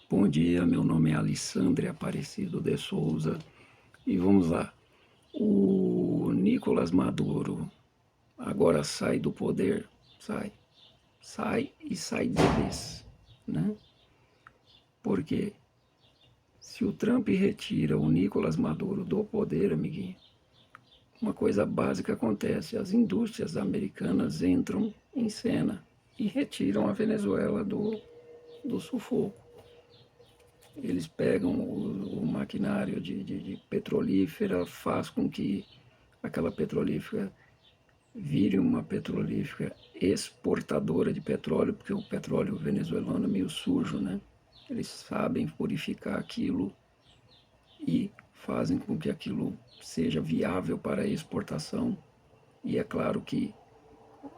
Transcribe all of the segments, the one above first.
Bom dia, meu nome é Alessandre Aparecido de Souza e vamos lá. O Nicolás Maduro agora sai do poder, sai e sai de vez, né? Porque se o Trump retira o Nicolás Maduro do poder, amiguinho, uma coisa básica acontece: as indústrias americanas entram em cena e retiram a Venezuela do sufoco. Eles pegam o maquinário de petrolífera, faz com que aquela petrolífera vire uma petrolífera exportadora de petróleo, porque o petróleo venezuelano é meio sujo, né? Eles sabem purificar aquilo e fazem com que aquilo seja viável para exportação. E é claro que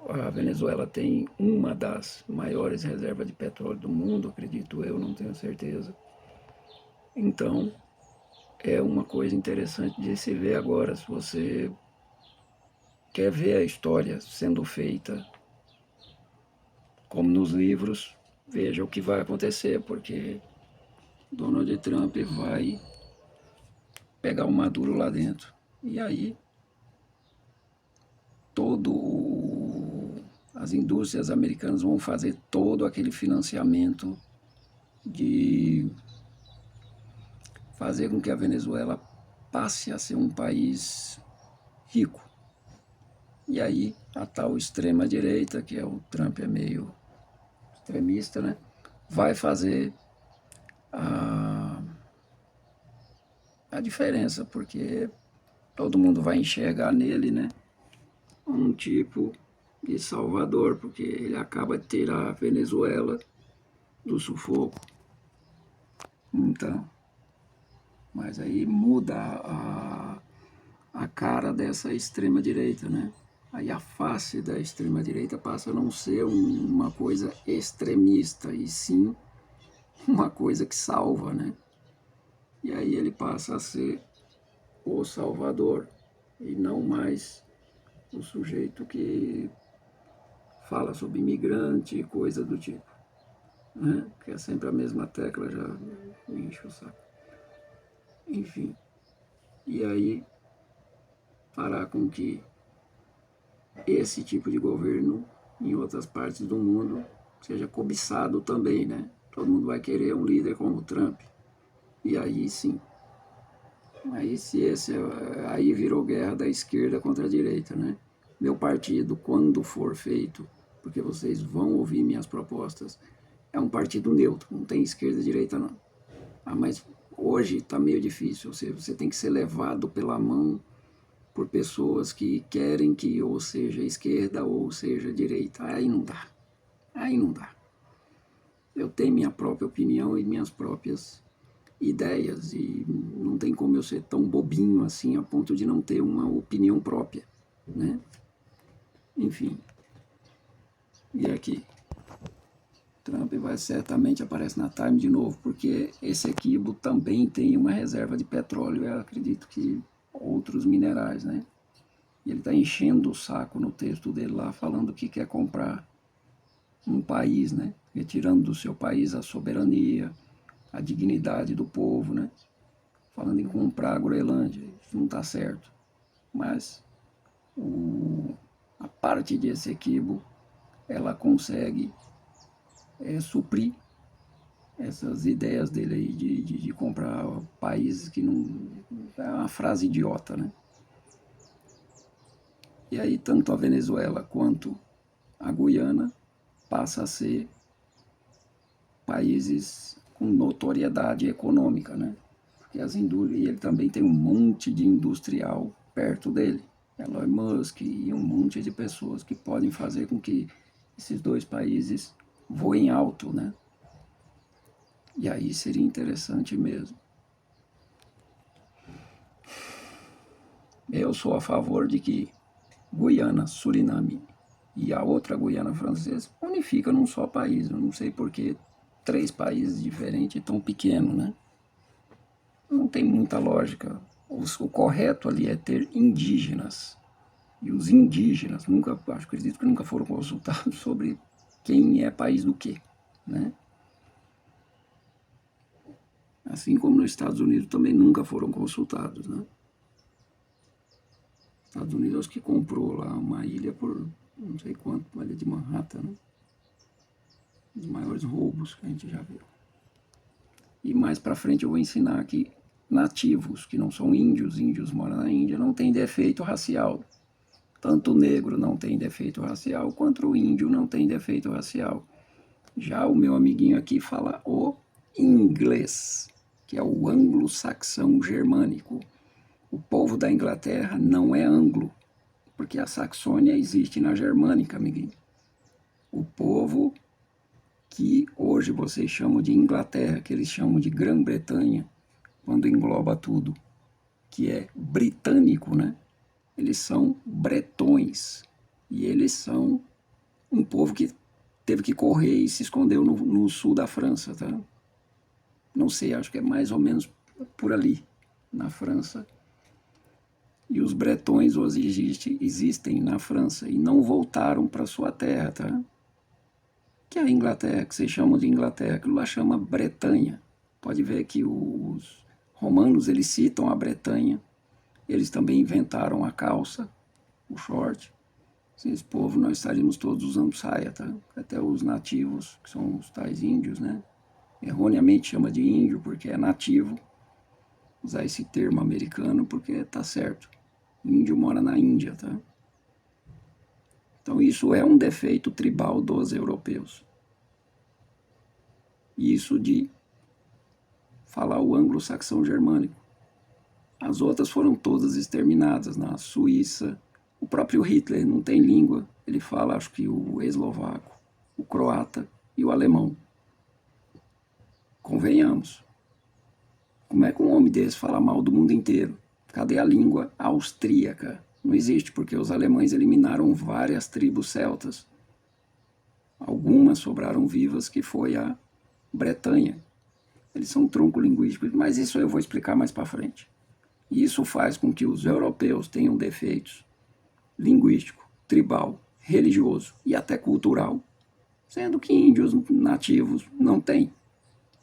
a Venezuela tem uma das maiores reservas de petróleo do mundo, acredito eu, não tenho certeza. Então, é uma coisa interessante de se ver agora. Se você quer ver a história sendo feita como nos livros, veja o que vai acontecer, porque Donald Trump vai pegar o Maduro lá dentro. E aí, as indústrias americanas vão fazer todo aquele financiamento de fazer com que a Venezuela passe a ser um país rico. E aí, a tal extrema-direita, que é o Trump é meio extremista, né? Vai fazer a, a diferença, porque todo mundo vai enxergar nele, né? Um tipo de salvador, porque ele acaba de tirar a Venezuela do sufoco. Então, mas aí muda a cara dessa extrema-direita, né? Aí a face da extrema-direita passa a não ser uma coisa extremista, e sim uma coisa que salva, né? E aí ele passa a ser o salvador e não mais o sujeito que fala sobre imigrante e coisa do tipo, né? Que é sempre a mesma tecla, já me enche o saco. Enfim, e aí fará com que esse tipo de governo em outras partes do mundo seja cobiçado também, né? Todo mundo vai querer um líder como o Trump. E aí sim, aí virou guerra da esquerda contra a direita, né? Meu partido, quando for feito, porque vocês vão ouvir minhas propostas, é um partido neutro, não tem esquerda e direita não. Ah, mas hoje está meio difícil, você tem que ser levado pela mão por pessoas que querem que ou seja esquerda ou seja direita. Aí não dá. Eu tenho minha própria opinião e minhas próprias ideias e não tem como eu ser tão bobinho assim a ponto de não ter uma opinião própria, né? Enfim, e aqui, Trump vai certamente aparece na Time de novo, porque esse Equibo também tem uma reserva de petróleo, eu acredito que outros minerais, né? E ele está enchendo o saco no texto dele lá, falando que quer comprar um país, né? Retirando do seu país a soberania, a dignidade do povo, né? Falando em comprar a Groenlândia, isso não está certo. Mas a parte de Essequibo, ela consegue suprir essas ideias dele aí de comprar países que não... É uma frase idiota, né? E aí tanto a Venezuela quanto a Guiana passa a ser países com notoriedade econômica, né? Porque e ele também tem um monte de industrial perto dele. Elon Musk e um monte de pessoas que podem fazer com que esses dois países voem alto, né? E aí seria interessante mesmo. Eu sou a favor de que Guiana, Suriname e a outra Guiana Francesa unificam num só país. Eu não sei por que três países diferentes tão pequenos, né? Não tem muita lógica. O correto ali é ter indígenas. E os indígenas, acredito que nunca foram consultados sobre quem é país do quê, né? Assim como nos Estados Unidos também nunca foram consultados, né? Estados Unidos que comprou lá uma ilha por não sei quanto, uma ilha de Manhattan, né? Um dos maiores roubos que a gente já viu. E mais para frente eu vou ensinar que nativos, que não são índios, índios moram na Índia, não tem defeito racial. Tanto o negro não tem defeito racial, quanto o índio não tem defeito racial. Já o meu amiguinho aqui fala o inglês, que é o anglo-saxão germânico. O povo da Inglaterra não é anglo, porque a Saxônia existe na Germânica, amiguinho. O povo que hoje vocês chamam de Inglaterra, que eles chamam de Grã-Bretanha, quando engloba tudo, que é britânico, né? Eles são bretões. E eles são um povo que teve que correr e se escondeu no sul da França, tá? Não sei, acho que é mais ou menos por ali, na França. E os bretões hoje existem na França e não voltaram para sua terra, tá? Que é a Inglaterra, que vocês chamam de Inglaterra, que lá chama Bretanha. Pode ver que os romanos, eles citam a Bretanha. Eles também inventaram a calça, o short. Sem esse povo, nós estaríamos todos usando saia, tá? Até os nativos, que são os tais índios, né? Erroneamente chama de índio, porque é nativo. Usar esse termo americano, porque tá certo. Índio mora na Índia, tá? Então isso é um defeito tribal dos europeus. Isso de falar o anglo-saxão germânico. As outras foram todas exterminadas na Suíça. O próprio Hitler não tem língua. Ele fala, acho que o eslovaco, o croata e o alemão. Convenhamos. Como é que um homem desse fala mal do mundo inteiro? Cadê a língua austríaca? Não existe, porque os alemães eliminaram várias tribos celtas. Algumas sobraram vivas, que foi a Bretanha. Eles são um tronco linguístico, mas isso eu vou explicar mais para frente. Isso faz com que os europeus tenham defeitos linguístico, tribal, religioso e até cultural, sendo que índios nativos não têm.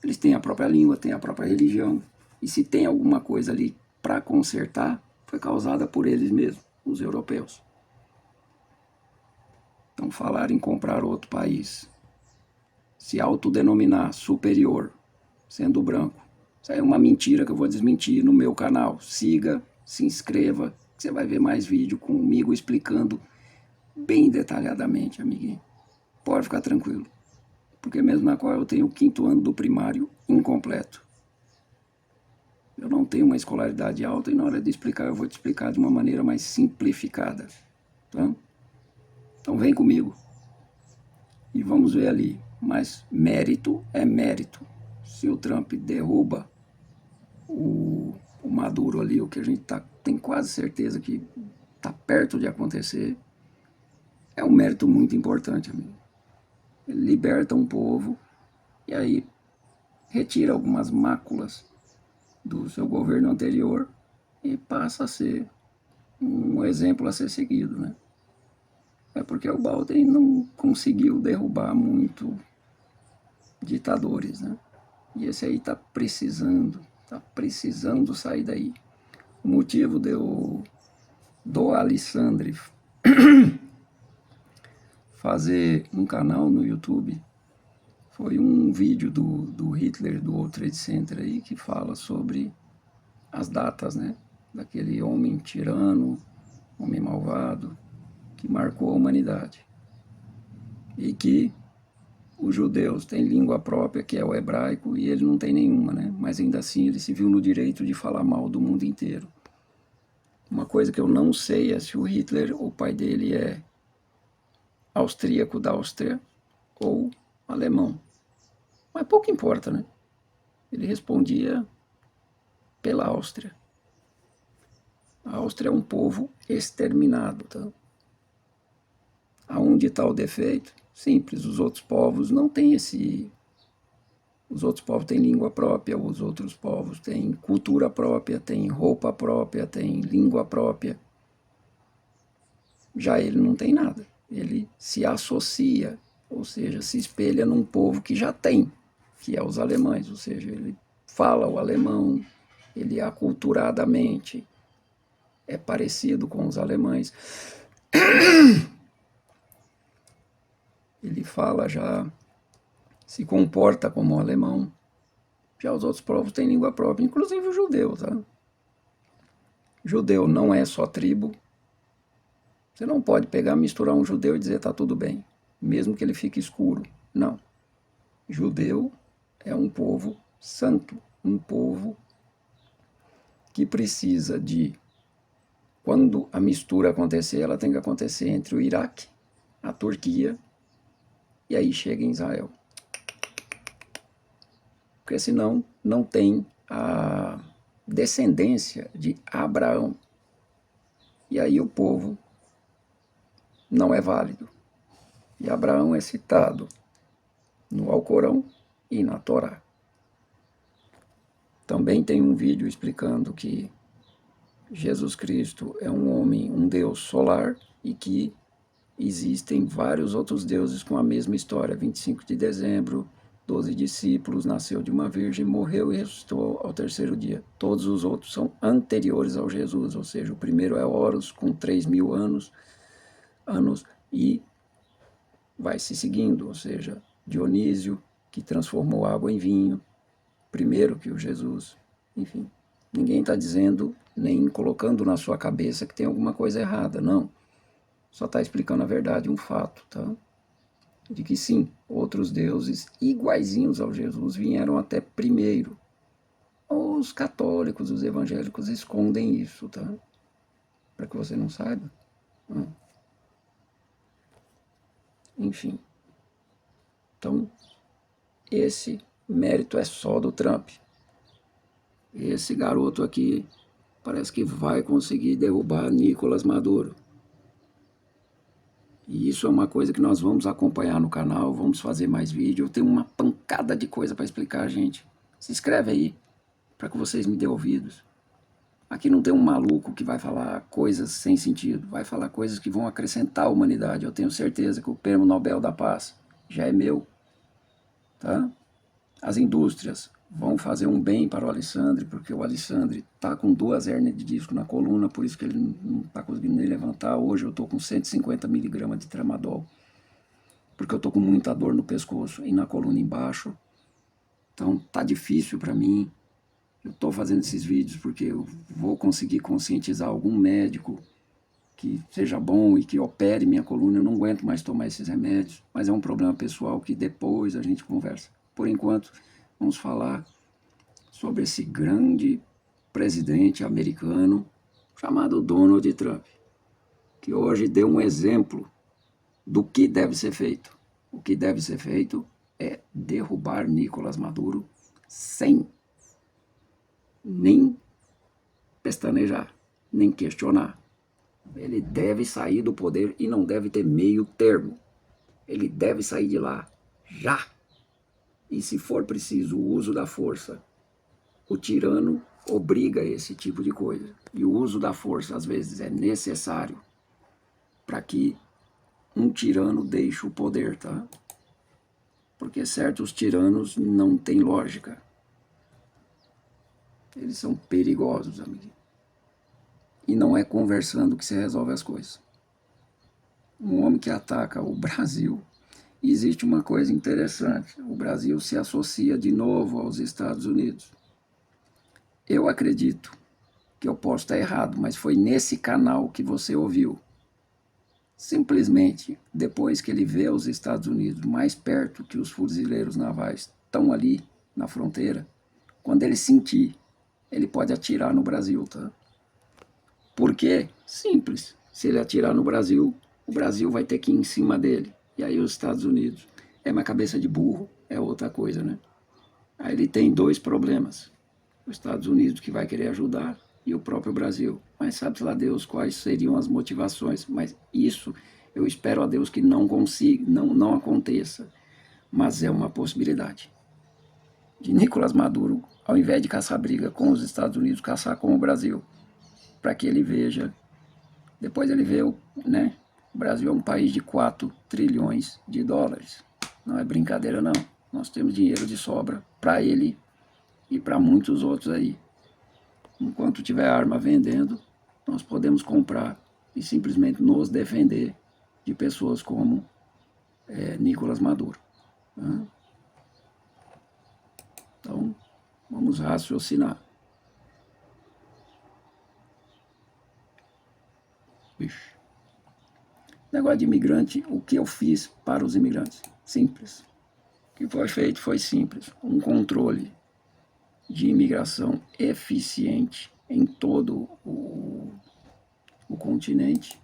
Eles têm a própria língua, têm a própria religião, e se tem alguma coisa ali para consertar, foi causada por eles mesmos, os europeus. Então, falar em comprar outro país, se autodenominar superior, sendo branco, isso aí é uma mentira que eu vou desmentir no meu canal. Siga, se inscreva, que você vai ver mais vídeo comigo explicando bem detalhadamente, amiguinho. Pode ficar tranquilo, porque mesmo na qual eu tenho o 5º ano do primário incompleto. Eu não tenho uma escolaridade alta e na hora de explicar eu vou te explicar de uma maneira mais simplificada, tá? Então vem comigo e vamos ver ali. Mas mérito é mérito. Se o Trump derruba o Maduro ali, o que a gente tem quase certeza que está perto de acontecer, é um mérito muito importante, amigo. Ele liberta um povo e aí retira algumas máculas do seu governo anterior e passa a ser um exemplo a ser seguido, né? É porque o Biden não conseguiu derrubar muito ditadores, né? E esse aí tá precisando sair daí. O motivo do Alessandri fazer um canal no YouTube foi um vídeo do Hitler, do World Trade Center aí, que fala sobre as datas, né? Daquele homem tirano, homem malvado, que marcou a humanidade. E que os judeus têm língua própria, que é o hebraico, e ele não tem nenhuma, né? Mas ainda assim ele se viu no direito de falar mal do mundo inteiro. Uma coisa que eu não sei é se o Hitler, o pai dele é austríaco da Áustria ou alemão. Mas pouco importa, né? Ele respondia pela Áustria. A Áustria é um povo exterminado, tá? Aonde está o defeito? Simples, os outros povos não têm esse... Os outros povos têm língua própria, os outros povos têm cultura própria, têm roupa própria, têm língua própria. Já ele não tem nada. Ele se associa, ou seja, se espelha num povo que já tem, que é os alemães, ou seja, ele fala o alemão, ele aculturadamente é parecido com os alemães. Ele fala já, se comporta como um alemão. Já os outros povos têm língua própria, inclusive o judeu, tá? Judeu não é só tribo. Você não pode pegar, misturar um judeu e dizer tá tudo bem, mesmo que ele fique escuro. Não. Judeu é um povo santo, um povo que precisa de, quando a mistura acontecer, ela tem que acontecer entre o Iraque, a Turquia, e aí chega em Israel. Porque senão não tem a descendência de Abraão. E aí o povo não é válido. E Abraão é citado no Alcorão e na Torá. Também tem um vídeo explicando que Jesus Cristo é um homem, um Deus solar, e que existem vários outros deuses com a mesma história. 25 de dezembro, 12 discípulos, nasceu de uma virgem, morreu e ressuscitou ao terceiro dia. Todos os outros são anteriores ao Jesus, ou seja, o primeiro é Horus, com 3.000 anos, e vai se seguindo, ou seja, Dionísio, que transformou água em vinho, primeiro que o Jesus, enfim. Ninguém está dizendo, nem colocando na sua cabeça que tem alguma coisa errada, não. Só está explicando a verdade, um fato, tá? De que sim, outros deuses iguaizinhos ao Jesus vieram até primeiro. Os católicos, os evangélicos escondem isso, tá? Para que você não saiba. Enfim. Então, esse mérito é só do Trump. Esse garoto aqui parece que vai conseguir derrubar Nicolás Maduro. E isso é uma coisa que nós vamos acompanhar no canal, vamos fazer mais vídeo. Eu tenho uma pancada de coisa para explicar, gente. Se inscreve aí, para que vocês me dêem ouvidos. Aqui não tem um maluco que vai falar coisas sem sentido, vai falar coisas que vão acrescentar a humanidade. Eu tenho certeza que o Prêmio Nobel da Paz já é meu, tá? As indústrias vão fazer um bem para o Alexandre, porque o Alexandre está com 2 hérnias de disco na coluna, por isso que ele não está conseguindo nem levantar. Hoje eu estou com 150 miligramas de tramadol, porque eu estou com muita dor no pescoço e na coluna embaixo. Então tá difícil para mim. Eu estou fazendo esses vídeos porque eu vou conseguir conscientizar algum médico que seja bom e que opere minha coluna. Eu não aguento mais tomar esses remédios, mas é um problema pessoal que depois a gente conversa. Por enquanto, vamos falar sobre esse grande presidente americano chamado Donald Trump, que hoje deu um exemplo do que deve ser feito. O que deve ser feito é derrubar Nicolás Maduro sem nem pestanejar, nem questionar. Ele deve sair do poder e não deve ter meio termo. Ele deve sair de lá já. E se for preciso o uso da força, o tirano obriga esse tipo de coisa. E o uso da força, às vezes, é necessário para que um tirano deixe o poder, tá? Porque certos tiranos não têm lógica. Eles são perigosos, amigo. E não é conversando que se resolve as coisas. Um homem que ataca o Brasil. E existe uma coisa interessante. O Brasil se associa de novo aos Estados Unidos. Eu acredito que eu posso estar errado, mas foi nesse canal que você ouviu. Simplesmente, depois que ele vê os Estados Unidos mais perto que os fuzileiros navais estão ali na fronteira, quando ele sentir, ele pode atirar no Brasil, tá? Por quê? Simples. Se ele atirar no Brasil, o Brasil vai ter que ir em cima dele. E aí os Estados Unidos é uma cabeça de burro, é outra coisa, né? Aí ele tem 2 problemas. Os Estados Unidos, que vai querer ajudar, e o próprio Brasil. Mas sabe lá Deus quais seriam as motivações. Mas isso eu espero a Deus que não consiga, não aconteça. Mas é uma possibilidade. De Nicolás Maduro, ao invés de caçar briga com os Estados Unidos, caçar com o Brasil. Para que ele veja, depois ele vê, né? O Brasil é um país de 4 trilhões de dólares. Não é brincadeira, não. Nós temos dinheiro de sobra para ele e para muitos outros aí. Enquanto tiver arma vendendo, nós podemos comprar e simplesmente nos defender de pessoas como Nicolás Maduro. Né? Então, vamos raciocinar. Ixi. Negócio de imigrante, o que eu fiz para os imigrantes? Simples. O que foi feito foi simples. Um controle de imigração eficiente em todo o continente.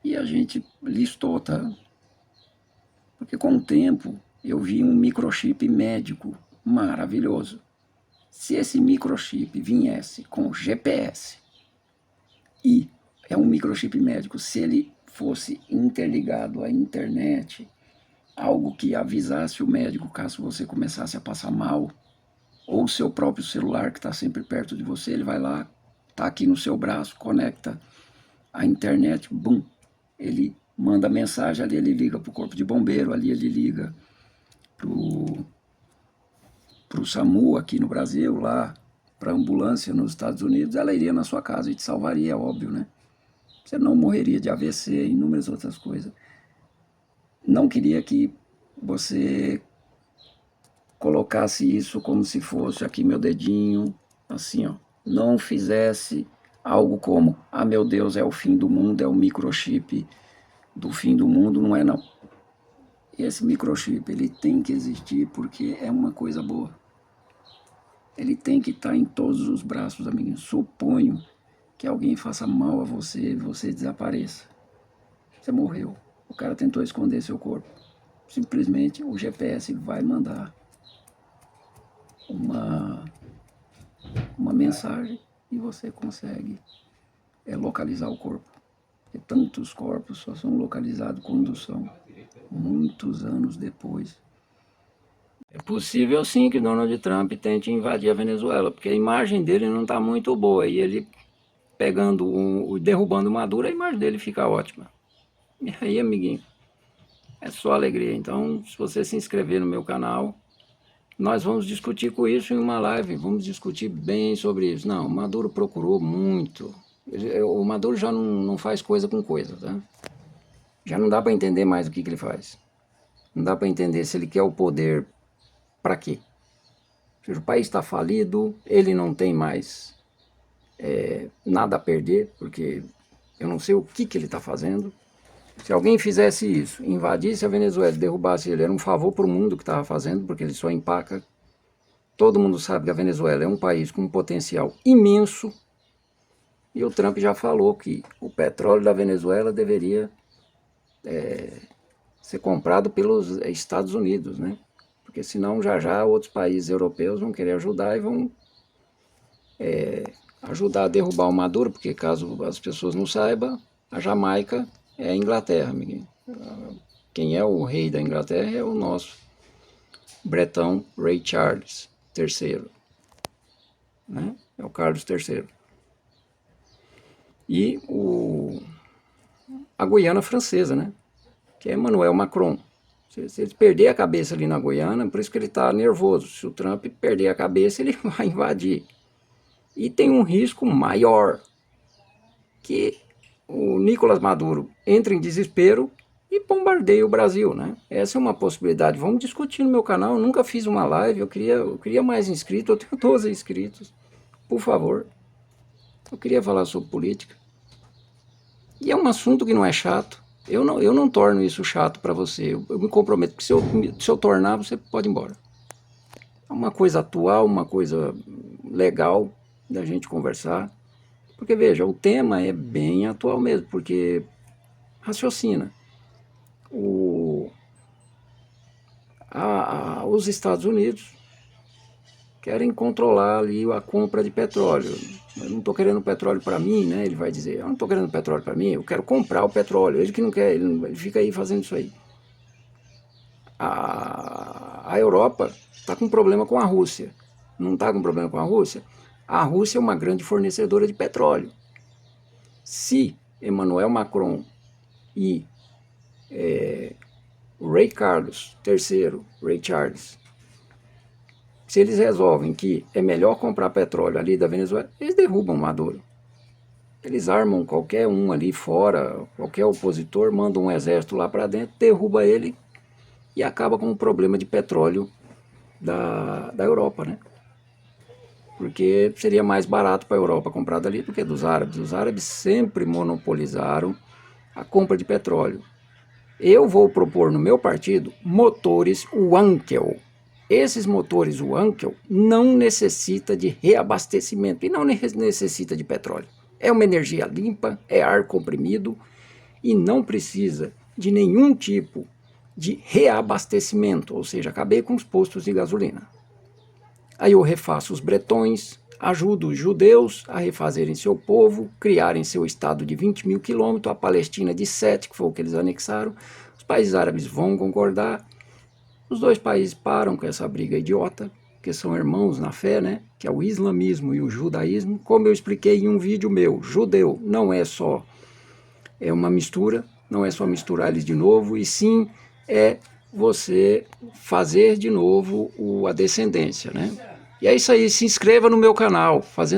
E a gente listou, tá? Porque com o tempo eu vi um microchip médico maravilhoso. Se esse microchip viesse com GPS e é um microchip médico, se ele fosse interligado à internet, algo que avisasse o médico caso você começasse a passar mal, ou o seu próprio celular que está sempre perto de você, ele vai lá, está aqui no seu braço, conecta a internet, bum, ele manda mensagem, ali ele liga para o corpo de bombeiro, ali ele liga para o SAMU aqui no Brasil, lá para a ambulância nos Estados Unidos, ela iria na sua casa e te salvaria, óbvio, né? Você não morreria de AVC e inúmeras outras coisas. Não queria que você colocasse isso como se fosse aqui meu dedinho, assim, ó. Não fizesse algo como, ah, meu Deus, é o fim do mundo, é o microchip do fim do mundo, não é não. Esse microchip, ele tem que existir porque é uma coisa boa. Ele tem que estar em todos os braços, amiguinho. Suponho que alguém faça mal a você e você desapareça. Você morreu. O cara tentou esconder seu corpo. Simplesmente o GPS vai mandar uma mensagem e você consegue localizar o corpo. Porque tantos corpos só são localizados quando são muitos anos depois. É possível sim que Donald Trump tente invadir a Venezuela, porque a imagem dele não está muito boa. E ele derrubando o Maduro, a imagem dele fica ótima. E aí, amiguinho, é só alegria. Então, se você se inscrever no meu canal, nós vamos discutir com isso em uma live, vamos discutir bem sobre isso. Não, o Maduro procurou muito. O Maduro já não faz coisa com coisa, tá? Já não dá para entender mais o que ele faz. Não dá para entender se ele quer o poder para quê. Ou seja, o país está falido, ele não tem mais nada a perder, porque eu não sei o que ele está fazendo. Se alguém fizesse isso, invadisse a Venezuela, derrubasse ele, era um favor para o mundo que estava fazendo, porque ele só empaca. Todo mundo sabe que a Venezuela é um país com um potencial imenso, e o Trump já falou que o petróleo da Venezuela deveria ser comprado pelos Estados Unidos, né? Porque senão já outros países europeus vão querer ajudar e vão ajudar a derrubar o Maduro, porque caso as pessoas não saibam, a Jamaica é a Inglaterra, amiguinho. Quem é o rei da Inglaterra é o nosso bretão Ray Charles III, né? É o Carlos III. E a Guiana Francesa, né? Que é Emmanuel Macron. Se ele perder a cabeça ali na Guiana, por isso que ele está nervoso. Se o Trump perder a cabeça, ele vai invadir. E tem um risco maior, que o Nicolás Maduro entra em desespero e bombardeia o Brasil, né? Essa é uma possibilidade. Vamos discutir no meu canal. Eu nunca fiz uma live, eu queria mais inscritos, eu tenho 12 inscritos. Por favor. Eu queria falar sobre política. E é um assunto que não é chato. Eu não torno isso chato para você. Eu me comprometo que se eu tornar, você pode ir embora. É uma coisa atual, uma coisa legal da gente conversar. Porque, veja, o tema é bem atual mesmo, porque raciocina. Os Estados Unidos querem controlar ali a compra de petróleo. Eu não estou querendo petróleo para mim, né? Ele vai dizer, eu não estou querendo petróleo para mim, eu quero comprar o petróleo. Ele que não quer, ele fica aí fazendo isso aí. A Europa está com problema com a Rússia. Não está com problema com a Rússia? A Rússia é uma grande fornecedora de petróleo. Se Emmanuel Macron e Ray Carlos III, Ray Charles, Se eles resolvem que é melhor comprar petróleo ali da Venezuela, eles derrubam Maduro. Eles armam qualquer um ali fora, qualquer opositor, mandam um exército lá para dentro, derruba ele e acaba com o problema de petróleo da Europa, né? Porque seria mais barato para a Europa comprar dali do que dos árabes. Os árabes sempre monopolizaram a compra de petróleo. Eu vou propor no meu partido motores Wankel. Esses motores Wankel não necessitam de reabastecimento e não necessita de petróleo. É uma energia limpa, é ar comprimido e não precisa de nenhum tipo de reabastecimento, ou seja, acabei com os postos de gasolina. Aí eu refaço os bretões, ajudo os judeus a refazerem seu povo, criarem seu estado de 20 mil quilômetros, a Palestina de 7, que foi o que eles anexaram. Os países árabes vão concordar. Os dois países param com essa briga idiota, que são irmãos na fé, né? Que é o islamismo e o judaísmo. Como eu expliquei em um vídeo meu, judeu não é só uma mistura, não é só misturar eles de novo, e sim é você fazer de novo a descendência, né? E é isso aí, se inscreva no meu canal, fazendo